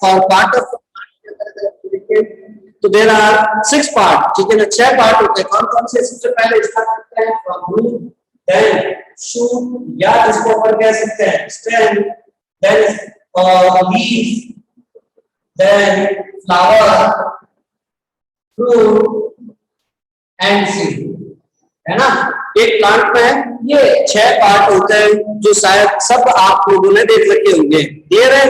और part of तो there are 6 part, ठीक है ना, 6 पार्ट होते हैं। कौन कौन से? सबसे पहले स्टार्ट करते हैं फ्रॉम रूट, देन शूट या जिसको अपन कह सकते हैं stem, then leaves, then flower, fruit and seed, है ना। एक प्लांट में ये 6 पार्ट होते हैं जो शायद सब आप लोगों ने देख रखे होंगे। क्लियर है?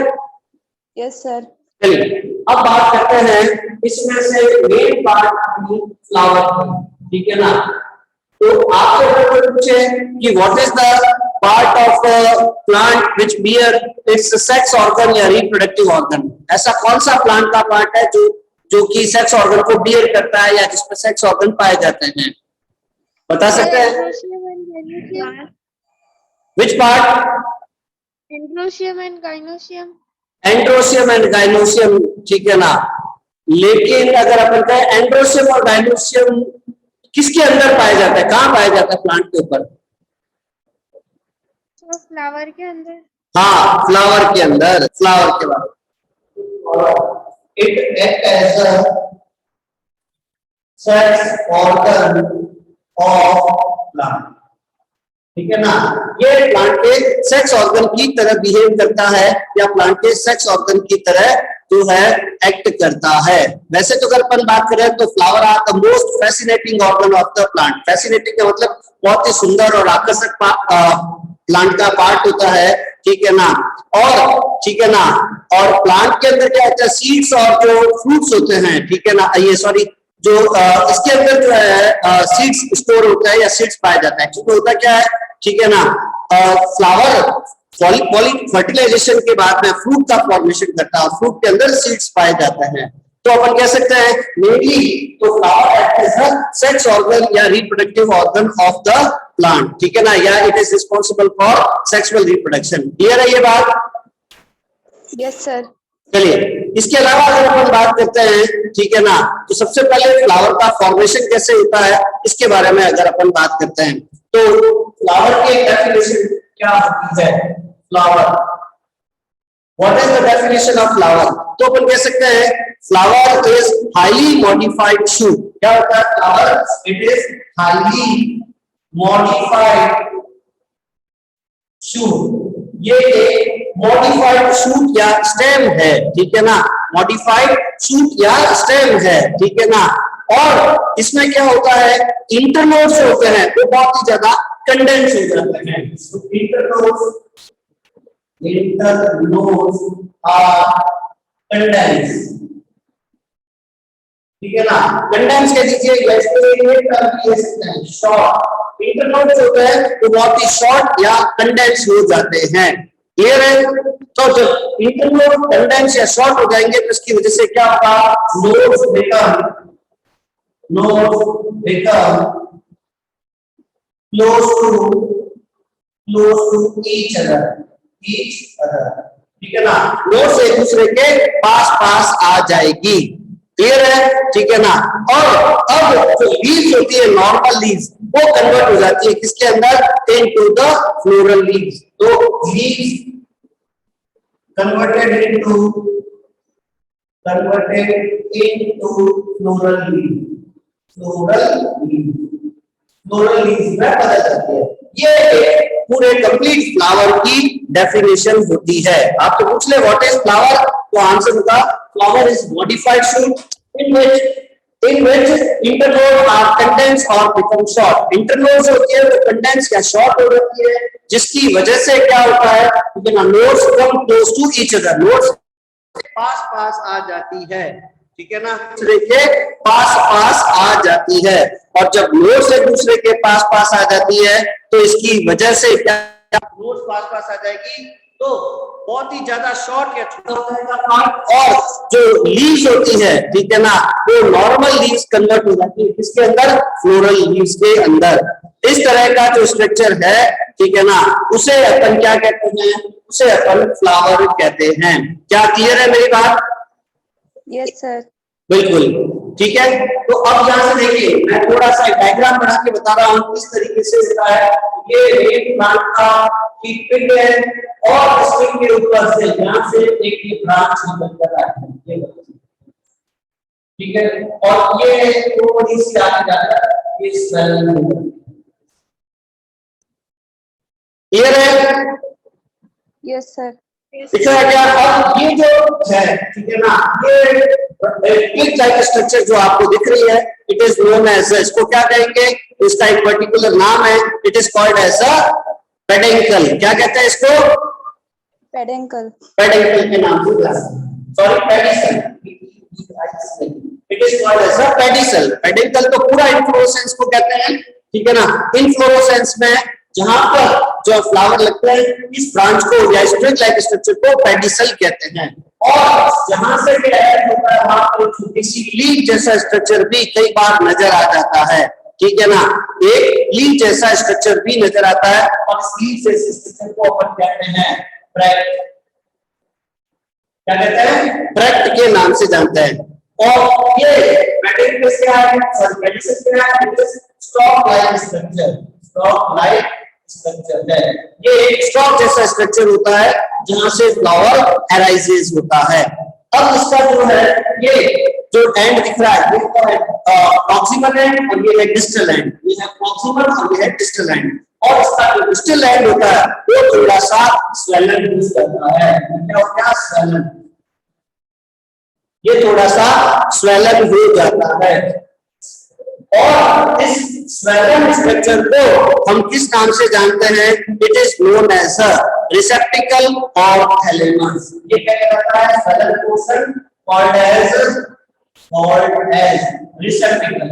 Yes sir. चलिए अब बात करते हैं इसमें से मेन पार्ट अपनी फ्लावर की, ठीक है ना। तो आपसे अगर कोई पूछे कि what is the part of plant which bear its sex organ या रिप्रोडक्टिव ऑर्गन, ऐसा कौन सा प्लांट का पार्ट है जो कि सेक्स ऑर्गन को बियर करता है या जिसमें सेक्स ऑर्गन पाए जाते हैं, बता सकते हैं? Which part? Androecium and gynoecium. Androecium and gynoecium, ठीक है ना। लेकिन अगर अपन कहें एंड्रोशियम और गाइनोशियम किसके अंदर पाया जाता है, कहाँ पाया जाता है प्लांट के ऊपर? तो फ्लावर के अंदर। हाँ, फ्लावर के अंदर, फ्लावर के बाद it act as a sex organ of plant, ठीक है ना। ये प्लांट के सेक्स ऑर्गन की तरह बिहेव करता है या प्लांट के सेक्स ऑर्गन की तरह जो है एक्ट करता है। वैसे तो अगर अपन बात करें तो flower are the most fascinating organ of the plant. Fascinating का मतलब बहुत ही सुंदर और आकर्षक प्लांट का पार्ट होता है, ठीक है ना। और ठीक है ना, और प्लांट के अंदर क्या होता है, सीड्स और जो फ्रूट्स होते हैं, ठीक है ना, ये सॉरी जो इसके अंदर जो है सीड्स स्टोर होता है या सीड्स पाया जाता है। क्योंकि होता क्या है, ठीक है ना, फ्लावर पॉली फर्टिलाइजेशन के बाद में फ्रूट का फॉर्मेशन करता है और फ्रूट के अंदर सीड्स पाए जाते हैं। तो अपन कह सकते हैं मेनली तो flower act as a sex organ या reproductive organ of the plant, ठीक है ना, या it is responsible for sexual reproduction. Clear है ये बात? Yes sir. चलिए इसके अलावा अगर अपन बात करते हैं, ठीक है ना, तो सबसे पहले फ्लावर का फॉर्मेशन कैसे होता है इसके बारे में अगर अपन बात करते हैं तो फ्लावर की डेफिनेशन क्या होती है? Flower, what is the definition of flower? तो अपन कह सकते हैं flower is highly modified shoot. क्या होता है flower? It is highly modified shoot. ये एक मॉडिफाइड शूट या स्टेम है, ठीक है ना, मॉडिफाइड शूट या स्टेम है, ठीक है ना। और इसमें क्या होता है, इंटरनोड्स होते हैं वो बहुत ही ज्यादा कंडेंस हो जाते हैं। इंटरनोड्स आर कंडेंस, ठीक है ना। कंडेंस कह दीजिए या इसको शॉर्ट। इंटरनोड्स होते हैं तो बहुत ही शॉर्ट या कंडेंस हो जाते हैं। क्लियर है? तो जब इंटरनोड कंडेंस या शॉर्ट हो जाएंगे तो इसकी वजह से क्या होगा, nodes become close to each other, ठीक है ना। नोड्स एक दूसरे के पास आ जाएगी। क्लियर है? ठीक है ना। और अब जो लीव्स होती है, नॉर्मल लीव्स, वो कन्वर्ट हो जाती है किसके अंदर? Into the floral leaves. तो leaves converted into floral leaves में बदल जाती है। ये पूरे कंप्लीट फ्लावर की डेफिनेशन होती है। आप तो पूछ ले व्हाट इज फ्लावर, तो आंसर होगा flower is modified shoot in which internodes are condensed or become short. Internodes होती है वो condense या short हो जाती है, जिसकी वजह से क्या होता है, nodes come close to each other, nodes पास आ जाती है, ठीक है ना, दूसरे के पास आ जाती है। और जब नोड्स एक दूसरे के पास आ जाती है तो इसकी वजह से क्या नोड्स पास आ जाएगी तो बहुत ही ज्यादा शॉर्ट या छोटा हो जाएगा पार्ट, और जो लीव्स होती है, ठीक है ना, वो नॉर्मल लीव्स कन्वर्ट हो जाती है किसके अंदर? फ्लोरल लीव्स के अंदर। इस तरह का जो स्ट्रक्चर है, ठीक है ना, उसे अपन क्या कहते हैं? उसे अपन फ्लावर कहते हैं। क्या क्लियर है मेरी बात? Yes sir. बिल्कुल ठीक है। तो अब यहां से देखिए मैं थोड़ा सा डायग्राम बना के बता रहा हूं किस तरीके से होता है। ये प्लांट का हीट पिग है और स्टिक के ऊपर से यहाँ से एक ब्रांच निकल कर आती है, ये ठीक है। और ये थोड़ी सी आगे जाकर ये स्वेलन क्लियर है? Yes, sir. ठीक है क्या? अब ये जो है, ठीक है ना, ये क्लिक टाइप स्ट्रक्चर जो आपको दिख रही है, इट इज नोन एज, इसको क्या कहेंगे, इसका एक पर्टिकुलर नाम है, it is called as a peduncle. क्या कहते हैं इसको? Peduncle. पेडेंकल के नाम से, sorry pedicel, it is called as a pedicel. Peduncle तो पूरा इन्फ्लोरेसेंस को कहते हैं, ठीक है ना। इन्फ्लोरेसेंस में जहां पर जो फ्लावर लगता है, इस ब्रांच को या स्ट्रिंग लाइक स्ट्रक्चर को पेडिसल कहते हैं। और जहां से भी अटैच होता है वहां पर छोटी सी लीफ जैसा स्ट्रक्चर भी कई बार नजर आ जाता है, ठीक है ना। एक लीफ जैसा स्ट्रक्चर भी नजर आता है और इस लीफ जैसे स्ट्रक्चर को अपन कहते हैं ब्रैक्ट। क्या कहते हैं? ब्रैक्ट के नाम से जानते हैं। और ये पेडिसल क्या है? सॉरी पेडिसल क्या है? Stock like structure, stock like structure है। ये एक स्टॉक जैसा स्ट्रक्चर होता है जहां से फ्लावर अराइजेस होता है। अब इसका जो है, ये जो एंड दिख रहा है, ये प्रॉक्सिमल एंड और ये है डिस्टल एंड, ये है प्रॉक्सिमल और ये है डिस्टल एंड। और इसका जो डिस्टल एंड होता है वो थोड़ा सा स्वेलन यूज करता है। क्या होता है? स्वेलन, ये थोड़ा सा स्वेलन हो जाता है। और इस स्वेलन स्ट्रक्चर को हम किस नाम से जानते हैं? It is known as a receptacle और थैलेमस। ये क्या कहलाता है? Swollen portion called as receptacle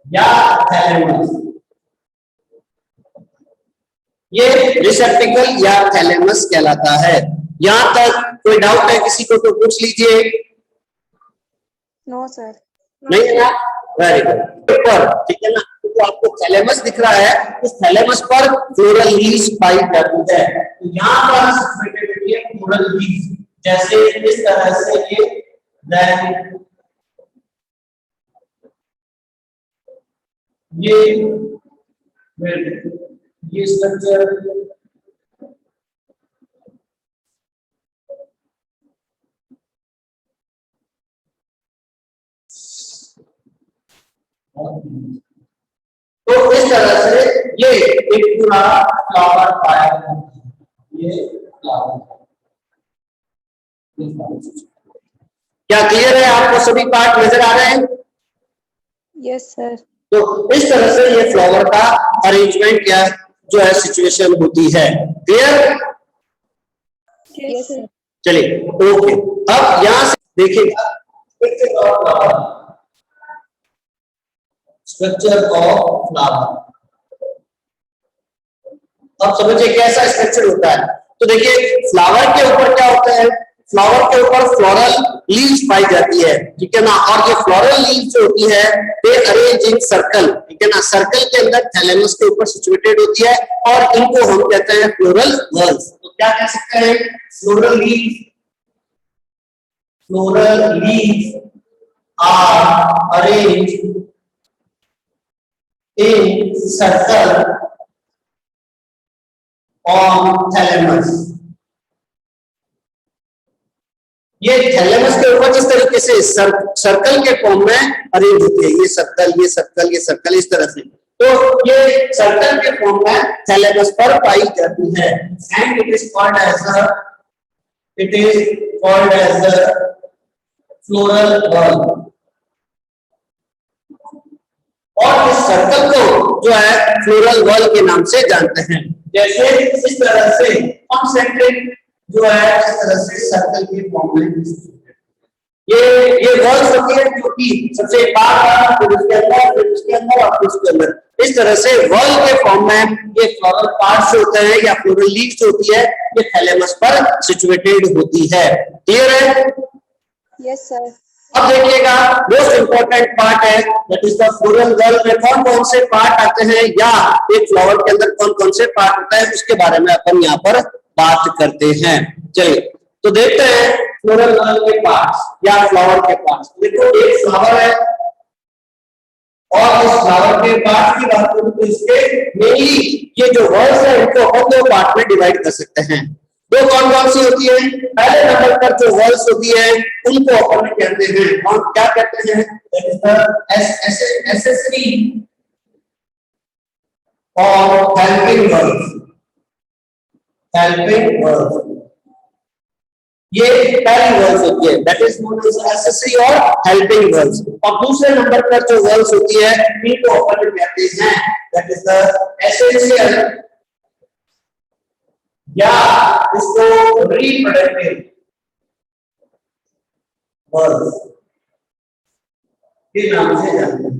या थैलेमस। ये रिसेप्टिकल या थैलेमस कहलाता है। यहां तक कोई डाउट है किसी को तो पूछ लीजिए। No, sir. नहीं है ना? Very good. ऊपर, ठीक है ना, तो आपको थैलेमस दिख रहा है, इस थैलेमस पर फ्लोरल लीव्स पाई जाती है। तो यहाँ पर सिचुएटेड है फ्लोरल लीव्स, जैसे इस तरह से ये स्ट्रक्चर तो इस तरह से ये एक पूरा फ्लावर पाया जाता है। ये फ्लावर, क्या क्लियर है? आपको सभी पार्ट नजर आ रहे हैं? Yes, sir. तो इस तरह से ये फ्लावर का अरेंजमेंट या जो है सिचुएशन होती है। क्लियर? Yes, sir. चलिए ओके। अब यहां से देखिएगा स्ट्रक्चर ऑफ फ्लावर। अब समझिए कैसा स्ट्रक्चर होता है। तो देखिए फ्लावर के ऊपर क्या होता है? फ्लावर के ऊपर फ्लोरल लीव्स पाई जाती है, ठीक है ना। और ये फ्लोरल लीव्स जो होती है दे अरेंज इन सर्कल, ठीक है ना। सर्कल के अंदर थैलेमस के ऊपर सिचुएटेड होती है और इनको हम कहते हैं फ्लोरल व्हर्ल्स। तो क्या कह सकते हैं? Floral leaves, floral leaves are arrange in circle on thalamus। ये थैलेमस के ऊपर किस तरीके से सर्कल के फॉर्म में अरेंज होती है, ये सर्कल, ये सर्कल, ये सर्कल, इस तरह से। तो ये सर्कल के फॉर्म में थैलेमस पर पाई जाती है and it is called as a floral whorl. और इस सर्कल को जो है फ्लोरल व्हर्ल के नाम से जानते हैं। जैसे इस तरह से कॉन्सेंट्रिक जो है इस तरह से सर्कल के फॉर्म में ये व्हर्ल्स होती है जो कि सबसे बाहर फिर उसके अंदर फिर उसके अंदर और फिर उसके अंदर, इस तरह से व्हर्ल के फॉर्म में ये फ्लोरल पार्ट्स होते हैं या फ्लोरल लीव्स होती है, ये थैलेमस पर सिचुएटेड होती है। क्लियर है? Yes, sir. अब देखिएगा मोस्ट इंपॉर्टेंट पार्ट है दैट इज द फ्लोरल व्हर्ल में कौन कौन से पार्ट आते हैं या एक फ्लावर के अंदर कौन कौन से पार्ट होता है उसके बारे में अपन यहाँ पर बात करते हैं। चलिए तो देखते हैं फ्लोरल व्हर्ल के पार्ट्स या फ्लावर के पार्ट्स। देखो एक फ्लावर है और इस फ्लावर के पार्ट की बात करूं तो इसके मेनली ये जो वर्ड्स है इनको हम दो पार्ट में डिवाइड कर सकते हैं। दो कौन कौन सी होती है? पहले नंबर पर जो वर्ड्स होती है उनको अपन कहते हैं, कौन क्या कहते हैं? दैट इज द एसेसरी और हेल्पिंग वर्ड्स। हेल्पिंग वर्ड्स ये पहली वर्ड्स होती है, that is known as accessory और हेल्पिंग वर्ड्स। और दूसरे नंबर पर जो वर्ड्स होती है इनको अपन कहते हैं दैट इज द एसेंशियल या इसको रिप्रोडक्टिव वर्ड्स के नाम से जानते हैं।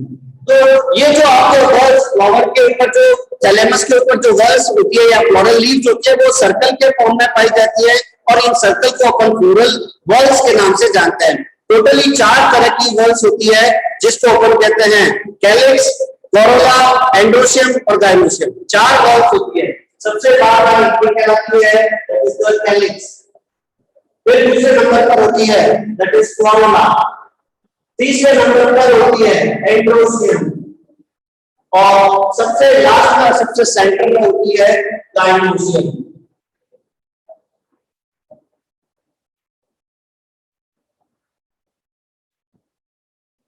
तो ये जो आपके वर्ड्स फ्लावर के ऊपर जो थैलेमस के ऊपर जो वर्ड्स होती है या फ्लोरल लीव्स होती है वो सर्कल के फॉर्म में पाई जाती है और इन सर्कल को अपन फ्लोरल वर्ड्स के नाम से जानते हैं। टोटली 4 तरह की वर्ड्स होती है जिसको अपन कहते हैं कैलिक्स, कोरोला, एंड्रोशियम और गाइनोशियम। 4 वर्ड्स होती है। सबसे बाहर ये कहलाती है दैट इज द कैलिक्स। फिर दूसरे नंबर पर होती है दैट इज कोरोला। तीसरे नंबर पर होती है एंड्रोशियम और सबसे लास्ट में सबसे सेंटर में होती है गाइनोशियम।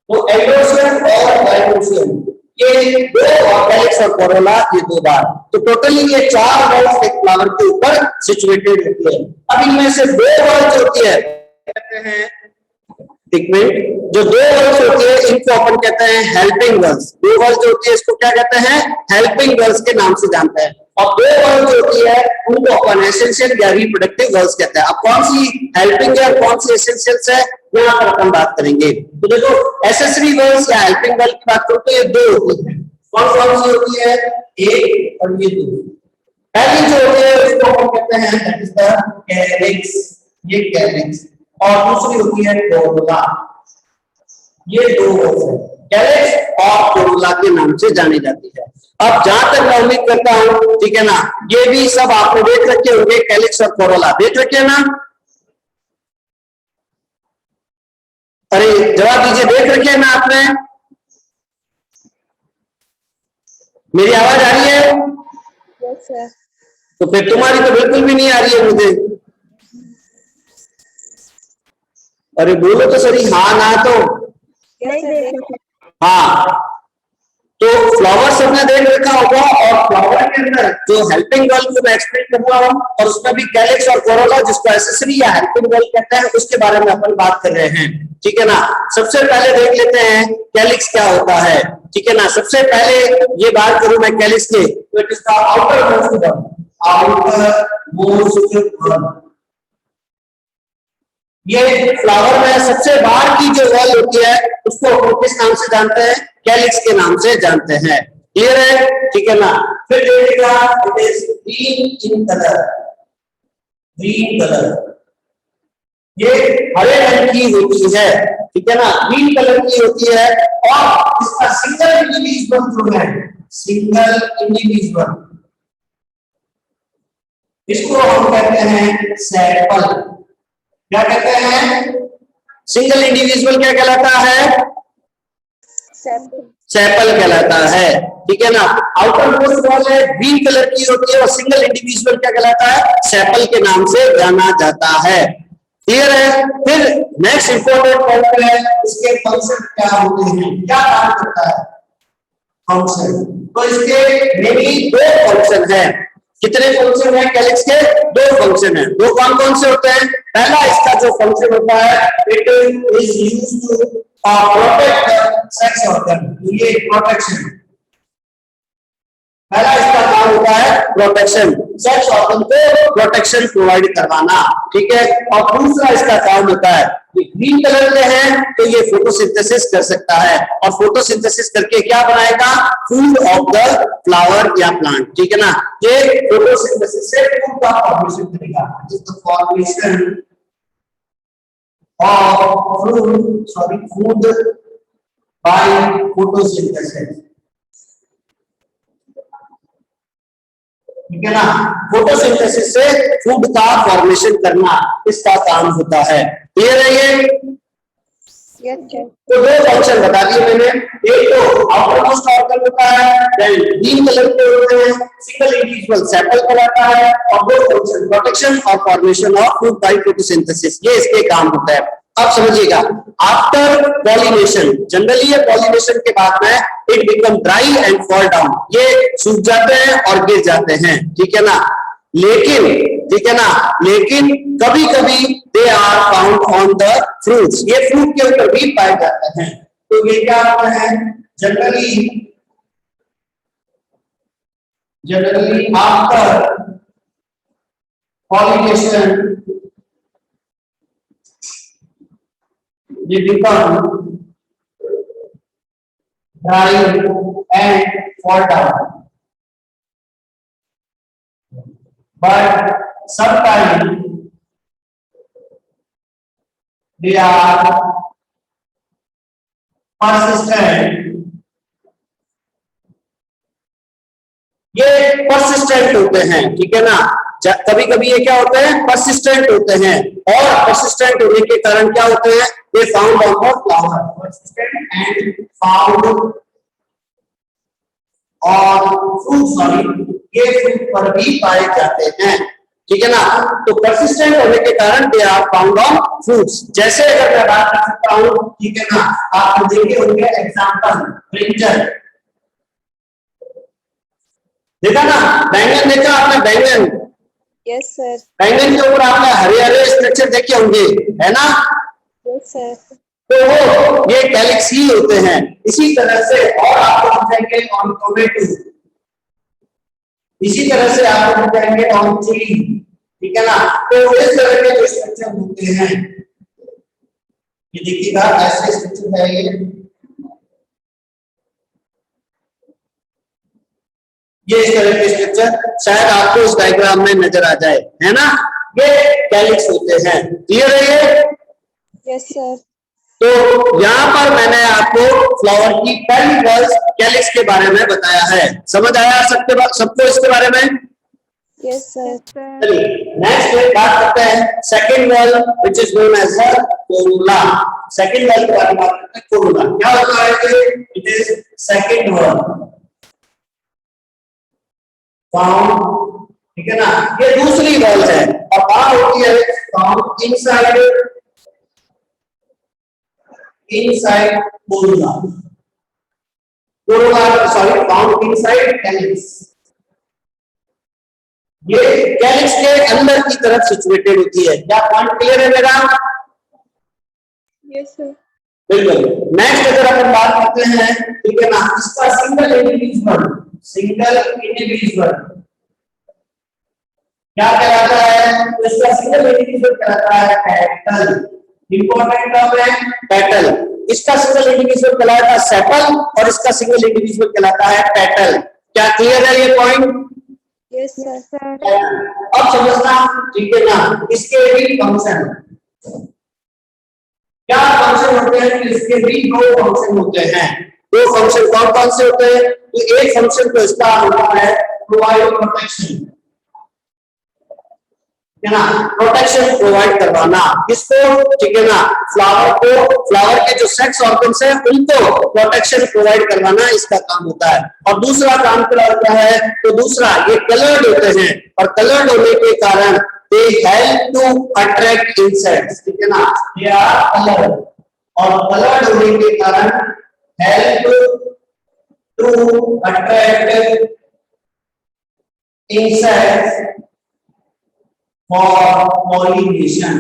तो एंड्रोशियम और गाइनोशियम ये दो और कैलिक्स और कोरोला ये 2 बार। तो टोटली ये 4 वर्ड्स एक फ्लावर के ऊपर सिचुएटेड होती है। अब इनमें से 2 वर्ड्स होती है कहते हैं पिगमेंट। जो 2 वर्ड्स होती है इनको अपन कहते हैं हेल्पिंग वर्ड्स। 2 वर्ड्स जो होती है इसको क्या कहते हैं? हेल्पिंग वर्ड्स के नाम से जानते हैं। और 2 वर्ड्स जो होती है उनको अपन एसेंशियल या रिप्रोडक्टिव वर्ड्स कहते हैं। अब कौन सी हेल्पिंग है और कौन सी एसेंशियल्स है यहाँ पर अपन बात करेंगे। तो देखो एसेसरी वर्ड्स या हेल्पिंग वर्ड की बात करो तो ये 2 होती है। कौन कौन सी होती है? एक और ये 2। पहली जो होती है उसको हम कहते हैं दैट इज द कैलिक्स, ये कैलिक्स। और दूसरी होती है कोरोला। ये 2 वर्ड्स है, कैलिक्स और कोरोला के नाम से जानी जाती है। अब जहां तक मैं उम्मीद करता हूं, ठीक है ना, ये भी सब आपने देख रखे होंगे, कैलिक्स और कोरोला देख रखे ना? अरे जवाब दीजिए, देख रखे हैं ना आपने? मेरी आवाज आ रही है? Yes sir. तो फिर तुम्हारी तो बिल्कुल भी नहीं आ रही है मुझे। अरे बोलो तो सही, हाँ ना तो हाँ। तो फ्लावर सबने देख रखा होगा और फ्लावर के अंदर जो हेल्पिंग वर्ड को मैं एक्सप्लेन करूंगा और उसमें भी कैलिक्स और कोरोला जिसको एसेसरी या हेल्पिंग वर्ड कहते हैं उसके बारे में अपन बात कर रहे हैं। ठीक है ना? सबसे पहले देख लेते हैं कैलिक्स क्या होता है। ठीक है ना? सबसे पहले ये बात करूं मैं कैलिक्स की, तो it is the outer most word. Outer most word ये फ्लावर में सबसे बाहर की जो वॉल होती है उसको किस नाम से जानते हैं? कैलिक्स के नाम से जानते हैं। क्लियर है? ठीक है ना? फिर देखिएगा it is green in colour. Green colour ये हरे रंग की होती है। ठीक है ना? ग्रीन कलर की होती है और इसका सिंगल इंडिविजुअल जो है, सिंगल इंडिविजुअल, इसको हम कहते हैं सेपल। क्या कहते हैं? सिंगल इंडिविजुअल क्या कहलाता है? सेपल कहलाता है। ठीक है ना? आउटर मोस्ट वॉल है, ग्रीन कलर की होती है और सिंगल इंडिविजुअल क्या कहलाता है? सेपल के नाम से जाना जाता है। क्लियर है? फिर नेक्स्ट इंपॉर्टेंट पॉइंट है इसके फंक्शन क्या होते हैं, क्या काम करता है फंक्शन। तो इसके मेनली 2 फंक्शन है। कितने फंक्शन है कैलिक्स के? 2 फंक्शन है। 2 कौन कौन से होते हैं? पहला इसका जो फंक्शन होता है it is used to protect sex organ. ये प्रोटेक्शन, पहला इसका काम होता है प्रोटेक्शन, सेक्स ऑर्गन को प्रोटेक्शन प्रोवाइड करवाना। ठीक है? और दूसरा इसका काम होता है ग्रीन कलर के हैं तो ये फोटोसिंथेसिस कर सकता है और फोटोसिंथेसिस करके क्या बनाएगा? फूड ऑफ द फ्लावर या प्लांट। ठीक है ना? ये फोटोसिंथेसिस से फूड का फॉर्मेशन करेगा। This the formation of food by photosynthesis. ठीक है ना? फोटोसिंथेसिस से फूड का फॉर्मेशन करना इसका काम होता है। क्लियर है ये? Yes, sir. तो दो फंक्शन बता दिए मैंने, एक तो आउटर मोस्ट ऑर्गन होता है, देन ग्रीन कलर के होते हैं, सिंगल इंडिविजुअल सेपल कहलाता है, और दो फंक्शन प्रोटेक्शन और formation of food by photosynthesis, ये इसके काम होता है। अब समझिएगा, आफ्टर पॉलिनेशन, जनरली ये पॉलिनेशन के बाद में it become dry and fall down, ये सूख जाते हैं और गिर जाते हैं, ठीक है ना। लेकिन ठीक है ना, लेकिन कभी कभी they are found on the fruits, ये फ्रूट के ऊपर भी पाए जाते हैं। तो ये क्या होता है, generally after pollination they become dry and fall down, but sometimes they are persistent, ये persistent होते हैं, ठीक है ना। कभी कभी ये क्या होते हैं, persistent होते हैं, और persistent होने के कारण क्या होते हैं, they found on the flower, persistent and found on fruit, sorry, ये fruit पर भी पाए जाते हैं, ठीक है ना। तो persistent होने के कारण they are found on fruits। जैसे अगर मैं बात कर सकता हूँ, ठीक है ना, आप देखे होंगे एग्जांपल ब्रिंजल, देखा ना, बैंगन देखा आपने, बैंगन, Yes, sir. बैंगन के ऊपर आपने हरे हरे स्ट्रक्चर देखे होंगे, है ना। Yes, sir. तो वो ये कैलिक्स ही होते हैं। इसी तरह से और आपको बताएंगे ऑन टोमेटो, इसी तरह से आपको बताएंगे ऑन चिली, ठीक है ना। तो इस तरह के जो स्ट्रक्चर होते हैं, ये देखिएगा ऐसे स्ट्रक्चर है, ये इस तरह के स्ट्रक्चर शायद आपको इस डायग्राम में नजर आ जाए, है ना, ये कैलिक्स होते हैं। क्लियर है ये? Yes, sir. तो यहाँ पर मैंने आपको फ्लावर की पहली वर्ल्स कैलिक्स के बारे में बताया है, समझ आया सबको इसके बारे में? Yes, sir. चलिए नेक्स्ट बात करते हैं second whorl which is known as corolla. Second whorl के बारे में बात करते हैं, कोरोला क्या होता है, it is second whorl found, ठीक है ना, ये दूसरी वर्ल है और कहाँ होती है, found inside Corolla, sorry found inside calyx, ये कैलिक्स के अंदर की तरफ सिचुएटेड होती है। क्या पॉइंट क्लियर है मेरा? Yes, sir. बिल्कुल। नेक्स्ट अगर अपन बात करते हैं, ठीक है ना, इसका सिंगल इंडिविजुअल क्या कहलाता है, तो इसका सिंगल इंडिविजुअल कहलाता है पेटल, इंपॉर्टेंट टर्म है पेटल। इसका सिंगल इंडिविजुअल कहलाता है सेपल और इसका सिंगल इंडिविजुअल कहलाता है पेटल। क्या क्लियर है ये पॉइंट? Yes, sir. अब समझना, ठीक है ना, इसके भी फंक्शन, क्या फंक्शन होते हैं, इसके भी दो फंक्शन होते हैं। दो फंक्शन कौन कौन से होते हैं, तो एक फंक्शन तो इसका होता है प्रोवाइड प्रोटेक्शन, है ना, प्रोटेक्शन प्रोवाइड करवाना किसको, ठीक है ना, फ्लावर को, फ्लावर के जो सेक्स ऑर्गन्स हैं उनको प्रोटेक्शन प्रोवाइड करवाना इसका काम होता है। और दूसरा काम क्या है, तो दूसरा ये कलर्ड होते हैं और कलर्ड होने के कारण they help to attract insects, ठीक है ना, दे आर कलर्ड और कलर्ड होने के कारण help to attract insects for pollination.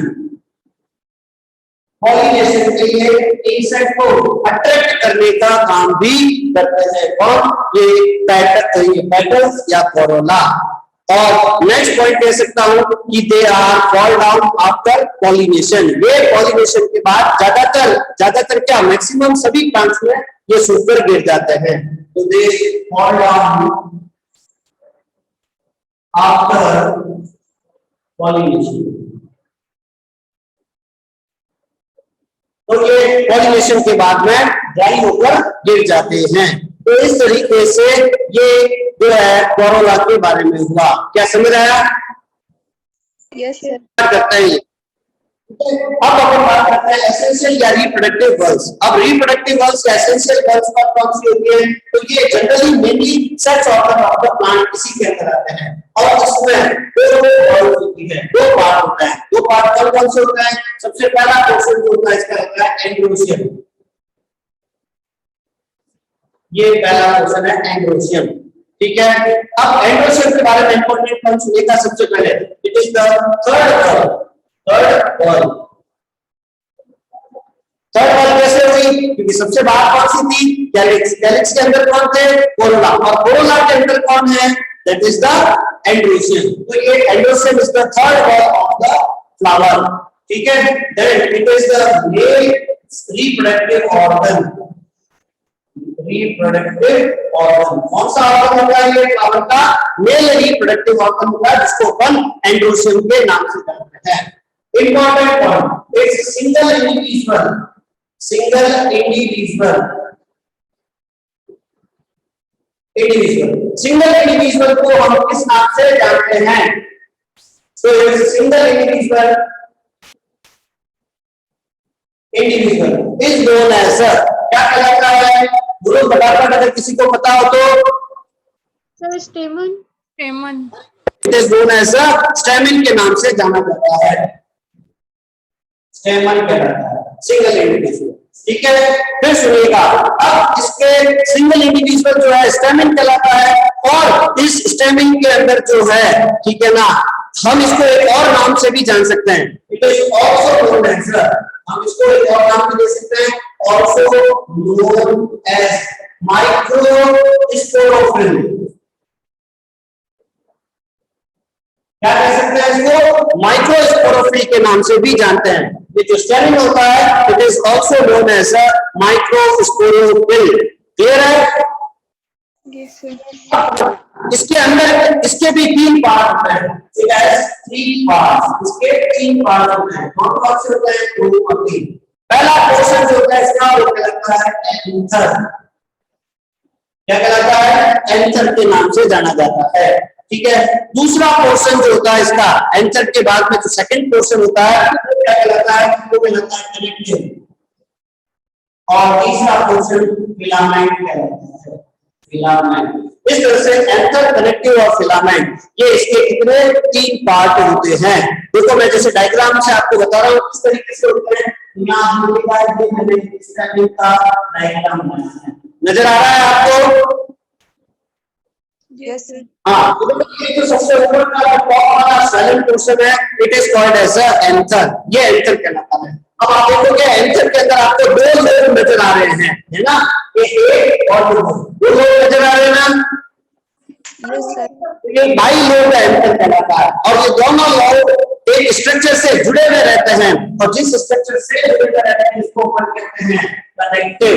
Pollination के लिए इंसेक्ट को अट्रैक्ट करने का काम भी करते हैं कौन, ये पेटल्स या कोरोला। और नेक्स्ट पॉइंट कह सकता हूं कि they are fall down after pollination, ये पॉलिनेशन के बाद ज्यादातर क्या, मैक्सिमम सभी प्लांट्स में ये सूखकर गिर जाते हैं। तो they fall down after pollination, तो ये पॉलिनेशन के बाद में ड्राई होकर गिर जाते हैं। तो इस तरीके से ये जो है कोरोला के बारे में हुआ। क्या समझ आया? Yes, sir. क्या करता है ये, अब अपन बात करते हैं एसेंशियल या रिप्रोडक्टिव वर्ड्स। अब रिप्रोडक्टिव वर्ड्स या एसेंशियल वर्ड्स कौन सी होती है? तो ये generally mainly sex organ of the plant इसी के अंदर आते हैं और इसमें दो वर्ड्स होती है, दो पार्ट होता है। दो पार्ट कौन कौन से होते हैं? सबसे पहला पोर्शन जो होता है इसका होता है एंड्रोशियम। ये पहला पोर्शन है एंड्रोशियम, ठीक है। अब एंड्रोशियम के बारे में इंपॉर्टेंट पॉइंट सुनिएगा सबसे पहले। It is the third wall. Third wall कैसे हुई? क्योंकि सबसे बाहर कौन सी थी? कैलिक्स। कैलिक्स के अंदर कौन थे? कोरोला। और कोरोला के अंदर कौन है? That is the androecium. तो ये androecium is the third whorl of the flower, ठीक है। Then it is the male reproductive organ. Reproductive organ कौन सा ऑर्गन होता है? ये फ्लावर का मेल रिप्रोडक्टिव ऑर्गन होता है जिसको अपन एंड्रोशियम के नाम से जानते हैं। Important point, it's single individual single individual को हम किस नाम से जानते हैं? So it's single individual is known as क्या कहलाता है? गुरु फटाफट अगर किसी को पता हो तो sir stamen. It is known as stamen के नाम से जाना जाता है। स्टेमन कहलाता है सिंगल इंडिविजुअल, ठीक है। फिर सुनिएगा, अब इसके सिंगल इंडिविजुअल जो है स्टेमन कहलाता है और इस स्टेमन के अंदर जो है, ठीक है ना, हम इसको एक और नाम से भी जान सकते हैं। It is also known as, हम इसको एक और नाम भी दे सकते हैं, आल्सो नोन एज माइक्रोस्पोरोफिल। क्या कह सकते हैं इसको? माइक्रोस्पोरोफिल के नाम से भी जानते हैं। ये जो स्टेमन होता है it is also known as microsporophyll. Clear है? Yes, sir. इसके अंदर इसके भी तीन पार्ट होते हैं। It has three parts. इसके तीन पार्ट होते हैं। कौन कौन से होते हैं? दो और तीन। पहला पोर्शन जो होता है इसका वो कहलाता है एंथर। क्या कहलाता है? एंथर के नाम से जाना जाता है, ठीक है। दूसरा पोर्शन जो होता है इसका एंथर के बाद में जो सेकंड पोर्शन होता है वो क्या कहलाता है? वो कहलाता है कनेक्टिव। और तीसरा पोर्शन फिलामेंट कहलाता है, फिलामेंट। इस तरह से एंथर, कनेक्टिव और फिलामेंट ये इसके कितने? तीन पार्ट होते हैं। देखो मैं जैसे डायग्राम से आपको बता रहा हूँ किस तरीके से होते हैं। यहाँ मैंने इस तरह का डायग्राम बनाया है, नजर आ रहा है आपको? Yes, sir. हाँ, ये जो सबसे ऊपर का टॉप वाला साइलेंट पोर्शन है it is called as anther. ये एंथर कहलाता है। अब आप देखोगे एंथर के अंदर आपको दो लोग नजर आ रहे हैं, है ना? एक और दो लोग नजर आ रहे हैं ना? Yes, sir. ये बाई लोग एंथर कहलाता है और ये दोनों लोग एक स्ट्रक्चर से जुड़े हुए रहते हैं और जिस स्ट्रक्चर से जुड़े हुए रहते हैं इसको अपन कहते हैं कनेक्टिव।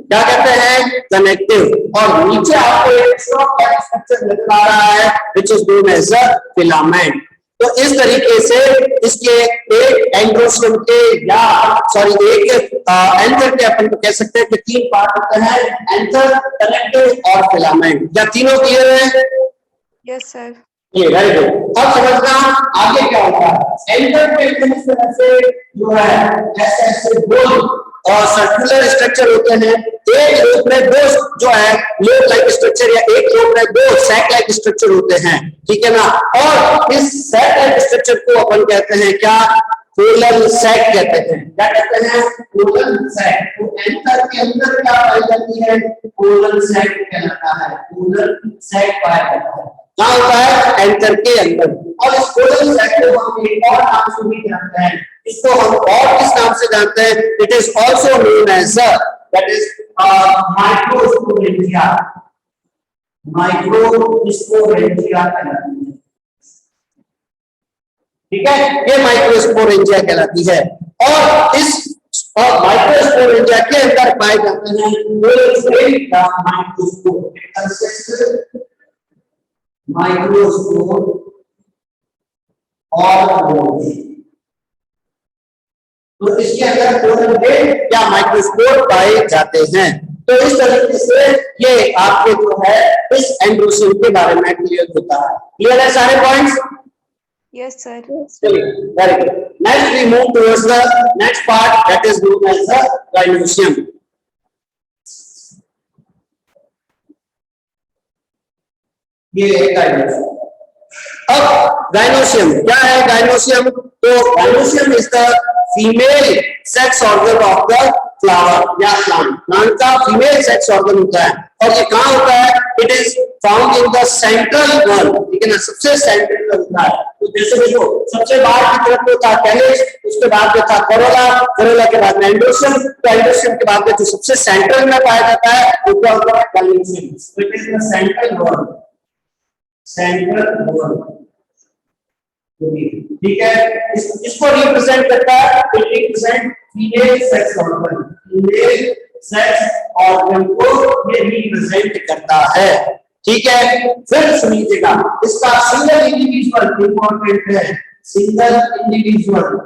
क्या कहते हैं? कनेक्टिव। और नीचे आपको एक स्ट्रक्चर नजर आ रहा है which is known as filament. तो इस तरीके से इसके एक एंड्रोशियम के या एक एंथर के अपन कह सकते हैं कि तीन पार्ट होते हैं, एंथर, कनेक्टिव और फिलामेंट। क्या तीनों क्लियर है? Yes, sir. ये वेरी गुड। अब समझना आगे क्या होता है। एंथर पे इस तरह से जो है ऐसे गोल और सर्कुलर स्ट्रक्चर होते हैं। एक लोब में दो जो है लोब लाइक स्ट्रक्चर या एक लोब में दो सैक लाइक स्ट्रक्चर होते हैं, ठीक है ना। और इस सैक लाइक स्ट्रक्चर को अपन कहते हैं क्या? कोलन सैक कहते हैं। क्या कहते हैं? Colon sac. तो एंथर के अंदर क्या पाई जाती है? कोलन सैक कहलाता है। कोलन सैक पाया जाता है। क्या होता है? एंथर के अंदर। और इस कोलन सैक को हम एक और नाम से भी जानते हैं। इसको हम और किस नाम से जानते हैं? It is also known as that is microsporangia. Microsporangia कहलाती है, ठीक है। ये माइक्रोस्पोरेंजिया कहलाती है और इस माइक्रोस्पोरेंजिया के अंदर पाए जाते हैं माइक्रोस्पोर और तो इसके अंदर कोलन ग्रेड या माइक्रोस्पोर पाए जाते हैं। तो इस तरीके से ये आपके जो है इस एंड्रोशियम के बारे में क्लियर होता है। क्लियर है सारे पॉइंट्स? Yes, sir. चलिए, very good. Next we move towards the next part, that is known as the gynosium. ये है gynosium. अब गाइनोसियम क्या है? गाइनोसियम, तो gynoecium is the female sex organ of the flower या प्लांट का female sex organ होता है। और ये कहाँ होता है? It is found in the central one, ठीक है ना, सबसे सेंट्रल में होता है। तो जैसे देखो, सबसे बाहर की तरफ तो था कैलिस, उसके बाद में था कोरोला, कोरोला के बाद में एंडोसियम, तो एंडोसियम के बाद में जो सबसे सेंट्रल में पाया जाता है वो क्या होता है? Gynoecium. It is the central one, central one, ठीक है। इसको रिप्रेजेंट करता है, it represent female sex organ, female sex organ को ये रिप्रेजेंट करता है, ठीक है। फिर सुनिएगा, इसका सिंगल इंडिविजुअल इंपॉर्टेंट है, सिंगल इंडिविजुअल,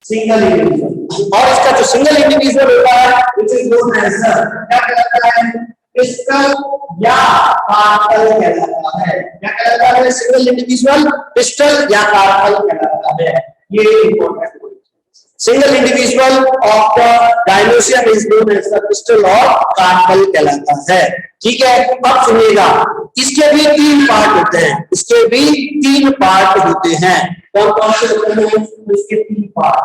सिंगल इंडिविजुअल। और इसका जो सिंगल इंडिविजुअल होता है व्हिच इज नोन एज क्या कहलाता है? पिस्टल या कार्पल कहलाता है। क्या कहलाता है? सिंगल इंडिविजुअल, पिस्टल या कार्पल कहलाता है। ये इंपॉर्टेंट है। Single individual of the gynoecium is known as the pistil और कार्पल कहलाता है, ठीक है। अब सुनिएगा, इसके भी तीन पार्ट होते हैं, इसके भी तीन पार्ट होते हैं। कौन कौन से होते हैं इसके तीन पार्ट?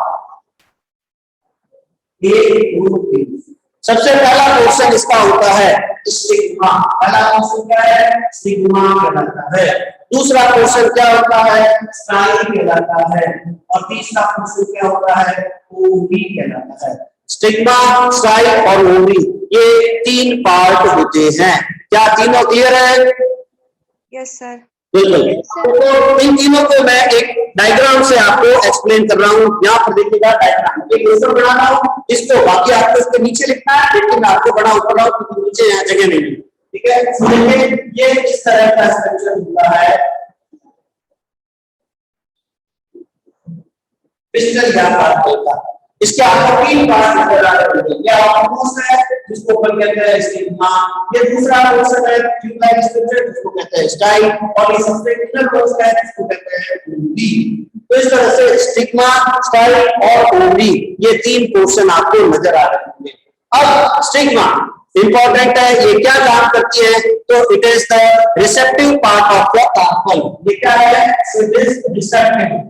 एक, दो, तीन। सबसे पहला पोर्शन इसका होता है स्टिग्मा। पहला पोर्शन क्या है? स्टिग्मा कहलाता है। दूसरा पोर्शन क्या होता है? स्टाइल कहलाता है। और तीसरा पोर्शन क्या होता है? ओवरी कहलाता है। स्टिग्मा, स्टाइल और ओवरी, ये तीन पार्ट होते हैं। क्या तीनों क्लियर है? Yes sir. बिल्कुल। तो इन तीनों को मैं एक डायग्राम से आपको एक्सप्लेन कर रहा हूँ। यहाँ पर देखिएगा डायग्राम, एक क्वेश्चन बना रहा हूँ, इसको बाकी आपको इसके नीचे लिखना है, लेकिन आपको बड़ा ऊपर रहा हूँ क्योंकि नीचे यहाँ जगह नहीं है, ठीक है। सुनिए, ये इस तरह का स्ट्रक्चर होता है, पिस्टल या कार्पल का। इसके आपको तीन पार्ट नजर आ रहे हैं। ये आउटमोस्ट है जिसको अपन कहते हैं स्टिग्मा, ये दूसरा पोर्शन है ट्यूबलाइक स्ट्रक्चर जिसको कहते हैं स्टाइल, और ये सबसे इनर पोर्शन है जिसको कहते हैं ओवरी। तो इस तरह से स्टिग्मा, स्टाइल और ओवरी, ये तीन पोर्शन आपको नजर आ रहे होंगे। अब स्टिग्मा इंपॉर्टेंट है, ये क्या काम करती है? तो it is the receptive part of the carpel. ये क्या है? It is receptive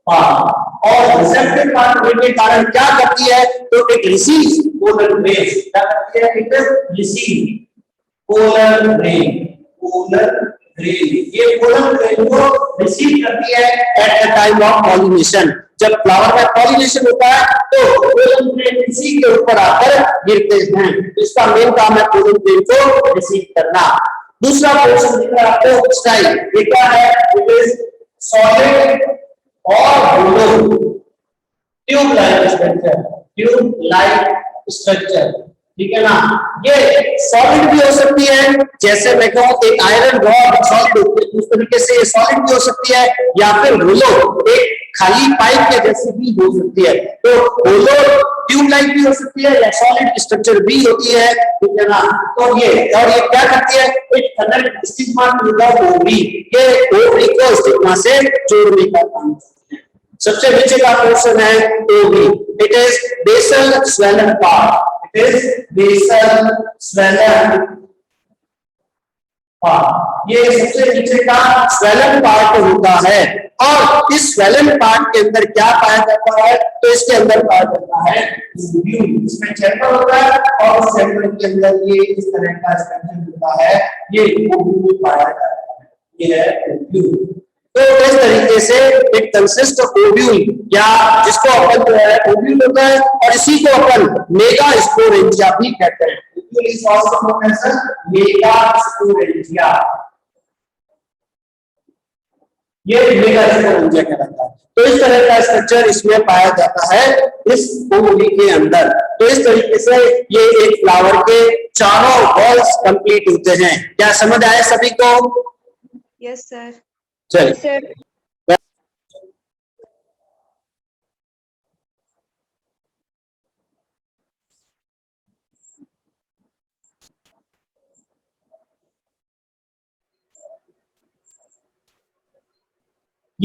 part. और रिसेप्टिव पार्ट होने के कारण क्या करती है? तो इट रिसीव्स पोलर रेज। क्या करती है? It receive pollen grains, pollen grains. ये पोलर रेज को रिसीव करती है at the time of pollination. जब फ्लावर में पॉलिनेशन होता है तो पोलन ग्रेन इसी के ऊपर आकर गिरते हैं। तो इसका मेन काम है पोलन ग्रेन को रिसीव करना। दूसरा पोर्शन दिख रहा है आपको स्टाइल। ये क्या है? इट इज सॉलिड और hollow tube like structure, tube like structure, ठीक है ना। ये सॉलिड भी हो सकती है, जैसे मैं कहूं एक आयरन रॉड सॉलिड होती है, उस तरीके से ये सॉलिड भी हो सकती है, या फिर होलो एक खाली पाइप के जैसी भी हो सकती है। तो होलो ट्यूब लाइक भी हो सकती है या सॉलिड स्ट्रक्चर भी होती है, ठीक है ना। तो ये और ये क्या करती है? It connect stigma to the ovary. ये ओवरी को स्टिग्मा से जोड़ने का काम करती है। सबसे नीचे का पोर्शन है ovary. It is basal swollen part, it is basal swollen part. ये सबसे नीचे का स्वेलन पार्ट होता है। और इस स्वेलन पार्ट के अंदर क्या पाया जाता है? तो इसके अंदर पाया जाता है ओव्यूल। इसमें चैम्बर होता है और उस चैम्बर के अंदर ये इस तरह का स्ट्रक्चर होता है, ये ओव्यूल पाया जाता है। ये है ओव्यूल। तो इस तरीके से एक कंसिस्ट ऑफ ओव्यूल, या जिसको अपन जो है ओव्यूल होता है, और इसी को अपन मेगा स्पोरेंजिया भी कहते हैं। Ovule is also known as megasporangia. ये मेगा स्पोरेंजिया कहलाता है। तो इस तरह का स्ट्रक्चर इसमें पाया जाता है इस ओवरी के अंदर। तो इस तरीके से ये एक फ्लावर के चारों वॉल्स कंप्लीट होते हैं। क्या समझ आया सभी को? Yes sir. चलिए,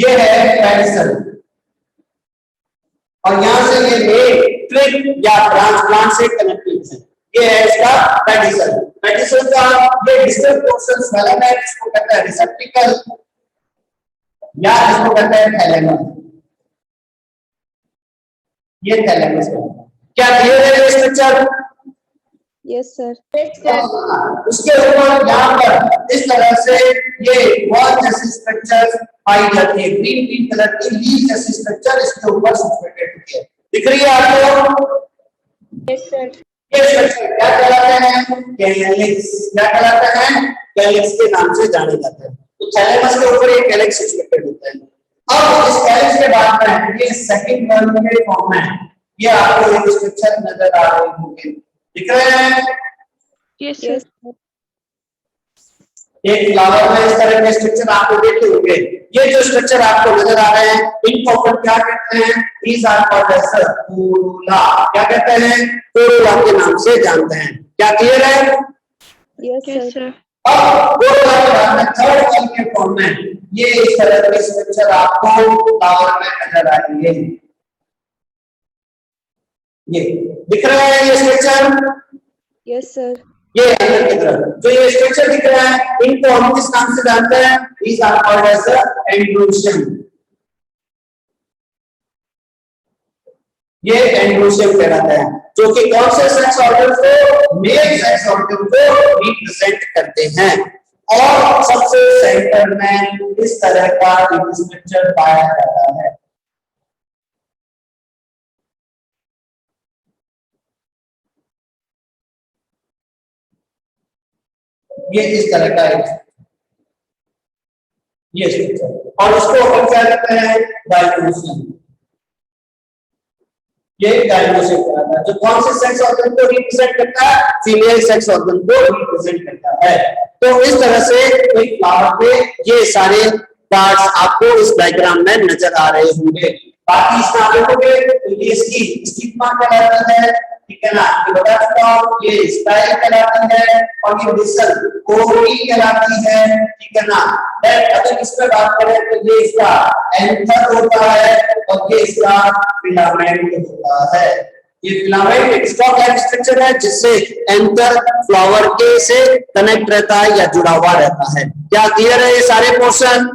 ये है पेडिसल, और यहां से ये मेन ट्रिक या ब्रांच प्लांट से कनेक्टेड है। ये है इसका पेडिसल। पेडिसल का ये डिस्टल पोर्शन स्वेलन है, इसको कहते हैं रिसेप्टिकल या इसको कहते हैं थैलेमस। ये थैलेमस है। क्या क्लियर है ये स्ट्रक्चर? Yes sir. उसके ऊपर यहाँ पर इस तरह से ये वॉल जैसी स्ट्रक्चर पाई जाती है, ग्रीन ग्रीन कलर की लीफ जैसी स्ट्रक्चर इसके ऊपर सिचुएटेड होती है। दिख रही है आपको? Yes sir. ये स्ट्रक्चर क्या कहलाते हैं? कैलिक्स। क्या कहलाते हैं? कैलिक्स के नाम से जाने जाते हैं। तो थैलेमस के ऊपर ये कैलिक्स सिचुएटेड होता है। अब इस कैलिक्स के बाद में ये सेकंड वर्ड के फॉर्म में ये आपको एक स्ट्रक्चर नजर आ रहे होंगे, दिख रहे हैं? Yes sir. एक फ्लावर में इस तरह के स्ट्रक्चर आपको देखे होंगे। ये जो स्ट्रक्चर आपको नजर आ रहे हैं इनको अपन क्या कहते हैं? These are called as Corolla. क्या कहते हैं? कोरोला के नाम से जानते हैं। क्या क्लियर है? Yes sir. अब कोरोला के बाद में थर्ड वर्ड के फॉर्म में ये इस तरह के स्ट्रक्चर आपको फ्लावर में नजर आएंगे। ये दिख रहा है ये स्ट्रक्चर? Yes sir. ये अंदर की तरफ जो ये स्ट्रक्चर दिख रहा है इनको हम किस नाम से जानते हैं? These are called as androecium. ये एंड्रोशियम कहलाता है, जो कि कौन से सेक्स ऑर्गन को? मेल सेक्स ऑर्गन को रिप्रेजेंट करते हैं। और सबसे सेंटर में इस तरह का एक स्ट्रक्चर पाया जाता है। ये इस तरह का ये स्ट्रक्चर, और इसको अपन क्या कहते हैं? डायग्नोसिस। ये डायग्नोसिस कहलाता है, जो कौन से सेक्स ऑर्गन को रिप्रेजेंट करता है? फीमेल सेक्स ऑर्गन को रिप्रेजेंट करता है। तो इस तरह से एक फ्लावर पे ये सारे पार्ट्स आपको इस डायग्राम में नजर आ रहे होंगे। बाकी इसमें आप देखोगे तो ये इसकी स्टिग्मा कहलाती है, ठीक है ना? ये बता चुका हूं, ये स्टाइल कहलाती है, और ये बेसल कोरी कहलाती है, ठीक है ना? अगर इसमें बात करें तो ये इसका एंथर होता है और ये इसका फिलामेंट होता है। ये फिलामेंट एक स्टॉक लाइक स्ट्रक्चर है जिससे एंथर फ्लावर के से कनेक्ट रहता है या जुड़ा हुआ रहता है। क्या क्लियर है ये सारे पोर्शन?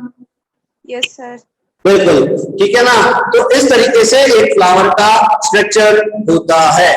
Yes sir. बिल्कुल, ठीक है ना? तो इस तरीके से एक फ्लावर का स्ट्रक्चर होता है।